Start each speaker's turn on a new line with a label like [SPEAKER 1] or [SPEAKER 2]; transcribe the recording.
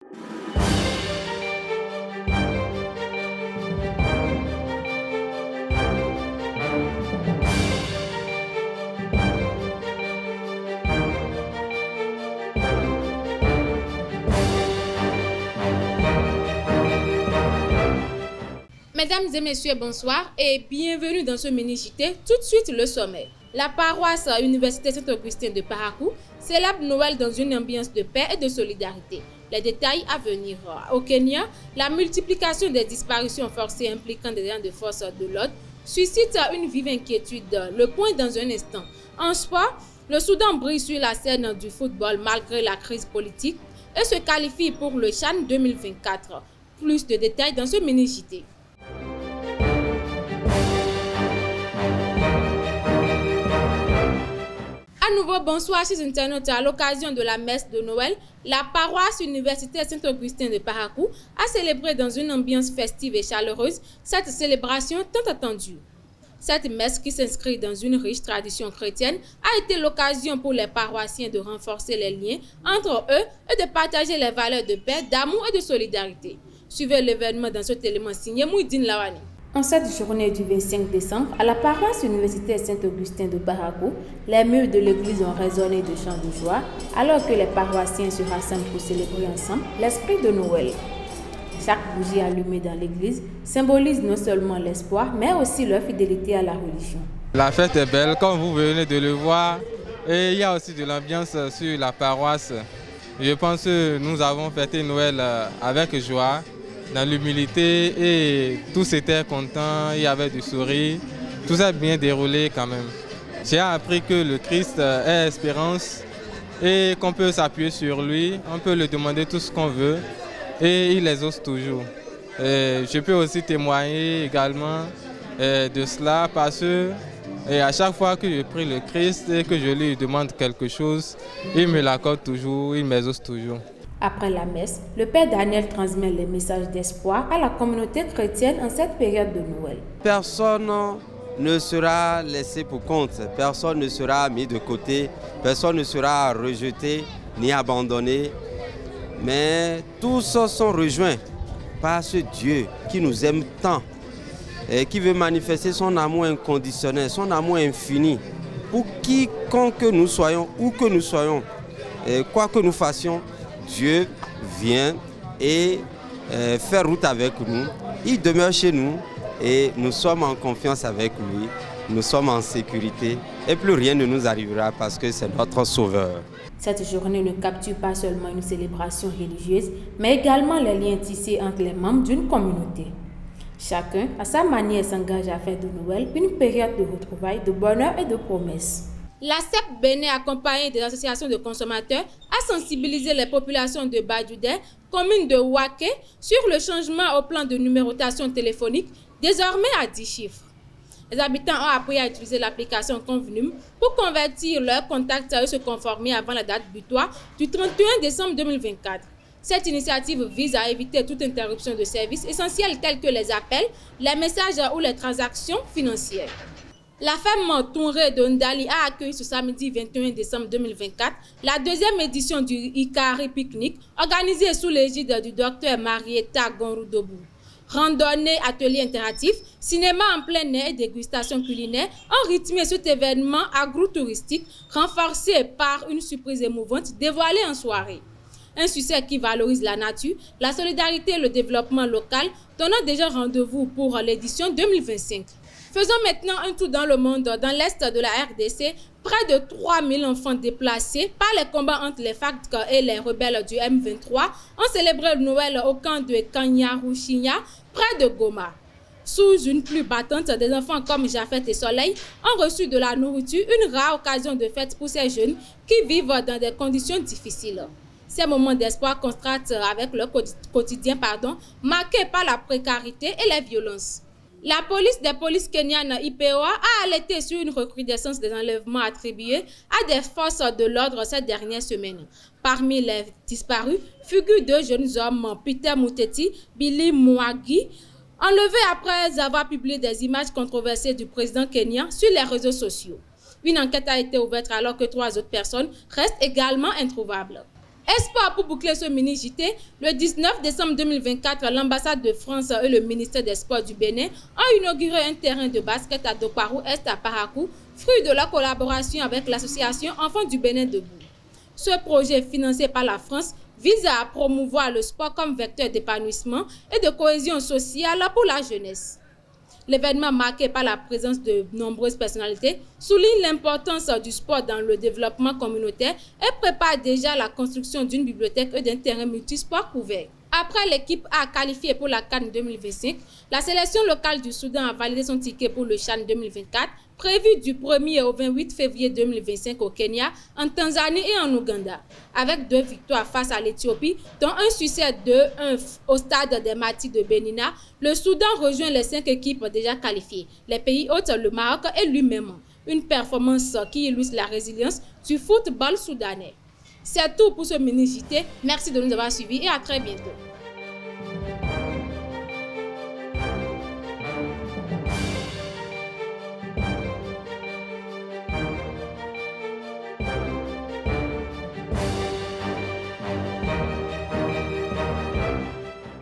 [SPEAKER 1] Mesdames et messieurs, bonsoir et bienvenue dans ce mini-JT. Tout de suite, le sommet. La paroisse Université Saint-Augustin de Parakou célèbre Noël dans une ambiance de paix et de solidarité. Les détails à venir. Au Kenya, la multiplication des disparitions forcées impliquant des agents de force de l'ordre suscite une vive inquiétude. Le point dans un instant. En sport, le Soudan brille sur la scène du football malgré la crise politique et se qualifie pour le CHAN 2024. Plus de détails dans ce mini-JT. À nouveau, bonsoir chers internautes. À l'occasion de la messe de Noël, la paroisse universitaire Saint-Augustin de Parakou a célébré dans une ambiance festive et chaleureuse cette célébration tant attendue. Cette messe, qui s'inscrit dans une riche tradition chrétienne, a été l'occasion pour les paroissiens de renforcer les liens entre eux et de partager les valeurs de paix, d'amour et de solidarité. Suivez l'événement dans cet élément signé Mouidine Lawani. En cette journée du 25 décembre, à la paroisse universitaire Saint-Augustin de Parakou, les murs de l'église ont résonné de chants de joie, alors que les paroissiens se rassemblent pour célébrer ensemble l'esprit de Noël. Chaque bougie allumée dans l'église symbolise non seulement l'espoir, mais aussi leur fidélité à la religion.
[SPEAKER 2] La fête est belle, comme vous venez de le voir, et il y a aussi de l'ambiance sur la paroisse. Je pense que nous avons fêté Noël avec joie, dans l'humilité, et tous étaient contents, il y avait du sourire, tout s'est bien déroulé quand même. J'ai appris que le Christ est espérance et qu'on peut s'appuyer sur lui, on peut lui demander tout ce qu'on veut et il les ose toujours. Et je peux aussi témoigner également de cela parce que à chaque fois que je prie le Christ et que je lui demande quelque chose, il me l'accorde toujours, il m'exauce toujours.
[SPEAKER 1] Après la messe, le Père Daniel transmet les messages d'espoir à la communauté chrétienne en cette période de Noël.
[SPEAKER 3] Personne ne sera laissé pour compte, personne ne sera mis de côté, personne ne sera rejeté ni abandonné, mais tous sont rejoints par ce Dieu qui nous aime tant et qui veut manifester son amour inconditionnel, son amour infini pour quiconque nous soyons, où que nous soyons, et quoi que nous fassions. Dieu vient et fait route avec nous, il demeure chez nous et nous sommes en confiance avec lui, nous sommes en sécurité et plus rien ne nous arrivera parce que c'est notre sauveur.
[SPEAKER 1] Cette journée ne capture pas seulement une célébration religieuse, mais également les liens tissés entre les membres d'une communauté. Chacun, à sa manière, s'engage à faire de Noël une période de retrouvailles, de bonheur et de promesses. La CEP Bénin, accompagnée des associations de consommateurs, a sensibilisé les populations de Badjoudé, commune de Ouaké, sur le changement au plan de numérotation téléphonique, désormais à 10 chiffres. Les habitants ont appris à utiliser l'application Convenum pour convertir leurs contacts et se conformer avant la date butoir du 31 décembre 2024. Cette initiative vise à éviter toute interruption de services essentiels tels que les appels, les messages ou les transactions financières. La ferme Touré de Ndali a accueilli ce samedi 21 décembre 2024 la deuxième édition du Ikari Picnic organisée sous l'égide du docteur Marietta Gonroudobou. Randonnée, atelier interactif, cinéma en plein air et dégustation culinaire ont rythmé cet événement agro-touristique renforcé par une surprise émouvante dévoilée en soirée. Un succès qui valorise la nature, la solidarité et le développement local, donnant déjà rendez-vous pour l'édition 2025. Faisons maintenant un tour dans le monde. Dans l'est de la RDC, près de 3000 enfants déplacés par les combats entre les FARC et les rebelles du M23 ont célébré le Noël au camp de Kanyaruchinya, près de Goma. Sous une pluie battante, des enfants comme Jafet et Soleil ont reçu de la nourriture, une rare occasion de fête pour ces jeunes qui vivent dans des conditions difficiles. Ces moments d'espoir contrastent avec leur quotidien marqué par la précarité et les violences. La police des polices kenyanes IPOA a alerté sur une recrudescence des enlèvements attribués à des forces de l'ordre cette dernière semaine. Parmi les disparus figurent deux jeunes hommes, Peter Muteti, Billy Mwagi, enlevés après avoir publié des images controversées du président kenyan sur les réseaux sociaux. Une enquête a été ouverte alors que 3 autres personnes restent également introuvables. Espoir pour boucler ce mini-JT, le 19 décembre 2024, l'ambassade de France et le ministère des Sports du Bénin ont inauguré un terrain de basket à Doparou Est à Parakou, fruit de la collaboration avec l'association Enfants du Bénin Debout. Ce projet financé par la France vise à promouvoir le sport comme vecteur d'épanouissement et de cohésion sociale pour la jeunesse. L'événement, marqué par la présence de nombreuses personnalités, souligne l'importance du sport dans le développement communautaire et prépare déjà la construction d'une bibliothèque et d'un terrain multisport couvert. Après l'équipe A qualifiée pour la CAN 2025, la sélection locale du Soudan a validé son ticket pour le CHAN 2024, prévu du 1er au 28 février 2025 au Kenya, en Tanzanie et en Ouganda. Avec 2 victoires face à l'Éthiopie, dont un succès 2-1 au stade des Martyrs de Benina, le Soudan rejoint les 5 équipes déjà qualifiées, les pays hôtes, le Maroc et lui-même. Une performance qui illustre la résilience du football soudanais. C'est tout pour ce mini-JT. Merci de nous avoir suivis et à très bientôt.